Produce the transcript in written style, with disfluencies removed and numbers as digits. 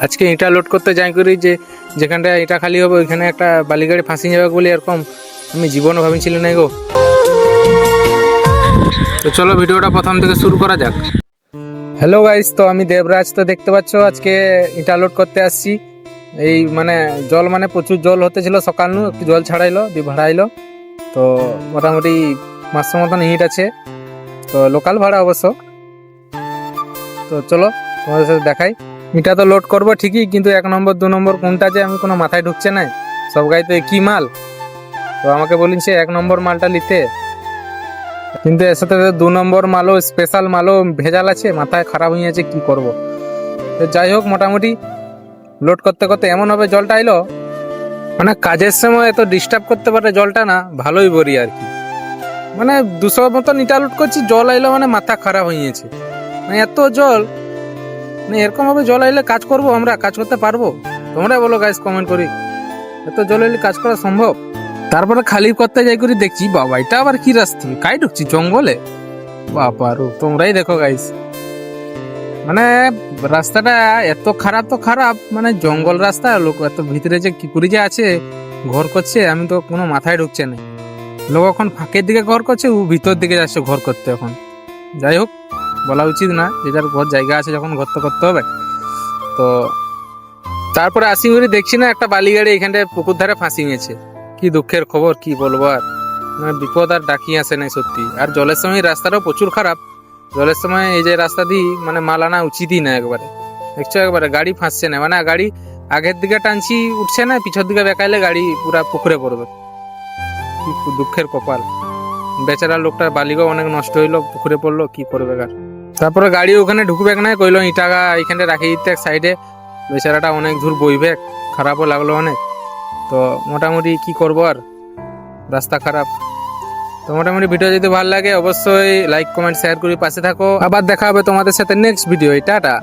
আজকে ইটা লোড করতে যাই করি যে যেখানটা ইটা খালি হবে ওইখানে একটা বালিগাড়ি ফাঁসি যাবে বলে এরকম আমি জীবনও ভাবিছিলাম না গো। তো চলো ভিডিওটা প্রথম থেকে শুরু করা যাক। হ্যালো গাইস, তো আমি দেবরাজ। তো দেখতে পাচ্ছ আজকে ইটা লোড করতে আসছি। এই মানে জল মানে প্রচুর জল হতেছিল সকাল নু, একটু জল ছাড়াইলো দিয়ে ভাড়াইলো। তো মোটামুটি 500 মতন ইট আছে, তো লোকাল ভাড়া অবশ্য। তো চলো তোমাদের সাথে দেখাই। ইটা তো লোড করবো ঠিকই, কিন্তু 1 নম্বর 2 নম্বর কোনটা যে আমি কোনো মাথায় ঢুকছে না। সব গাড়িতে কি মাল, তো আমাকে বলিছে 1 নম্বর মালটা নিতে, কিন্তু এর সাথে 2 নম্বর মালও স্পেশাল মালও ভেজাল আছে, মাথায় খারাপ হয়ে আছে কি করব। তো যাই হোক, মোটামুটি লোড করতে করতে এমন হবে জলটা এলো, মানে কাজের সময় এত ডিস্টার্ব করতে পারে জলটা না, ভালোই বলি আর কি। মানে 200 মতন ইটা লোড করছি, জল আইলো মানে মাথা খারাপ হয়ে গেছে। মানে এত জল, মানে এরকম ভাবে জল আইলে কাজ করব, আমরা কাজ করতে পারবো? তোমরা বলো গাইস কমেন্ট করি, এত জল এলে কাজ করা সম্ভব? তারপরে খালি করতে যাই করি, দেখছি বাবা এটা আবার কি রাস্তা, কাই ঢুকছি জঙ্গলে। বাবা রো, তোমরাই দেখো গাইস, মানে রাস্তাটা এত খারাপ, তো খারাপ মানে জঙ্গল রাস্তা, লোক এত ভিতরে যে কি করে যে আছে ঘর করছে, আমি তো কোনো মাথায় ঢুকছে না। লোক এখন ফাঁকের দিকে ঘর করছে, ও ভিতর দিকে যাচ্ছে ঘর করতে। এখন যাই হোক, বলা উচিত না, যে যার ঘর জায়গা আছে যখন ঘর তো করতে হবে। তো তারপরে আসি করে দেখছি না একটা বালিগাড়ি এখানটায় পুকুর ধারে ফাঁসি গেছে। কি দুঃখের খবর, কি বলবো আর, মানে বিপদ আর ডাকি আসে নাই সত্যি। আর জলের সময় রাস্তাটাও প্রচুর খারাপ। জলের সময় এই যে রাস্তা দিয়ে মানে মাল আনা উচিতই না একবারে। দেখছো একবারে গাড়ি ফাঁসছে না, মানে গাড়ি আগের দিকে টানছি উঠছে না, পিছর দিকে বেকাইলে গাড়ি পুরা পুকুরে পড়বে। কি দুঃখের কপাল, বেচারা লোকটার বালিগাও অনেক নষ্ট হইলো, পুকুরে পড়লো, কি করবে গার। তারপরে গাড়ি ওখানে ঢুকবে না, কইলো ইটাগা এখানে রাখি দিতে এক সাইডে, বেচারাটা অনেক দূর বইবে, খারাপও লাগলো অনেক। তো মোটামুটি কি করবো আর, রাস্তা খারাপ। তো মোটামুটি ভিডিও যদি ভালো লাগে অবশ্যই লাইক কমেন্ট শেয়ার করে পাশে থাকো। আবার দেখা হবে তোমাদের সাথে নেক্সট ভিডিও। টাটা।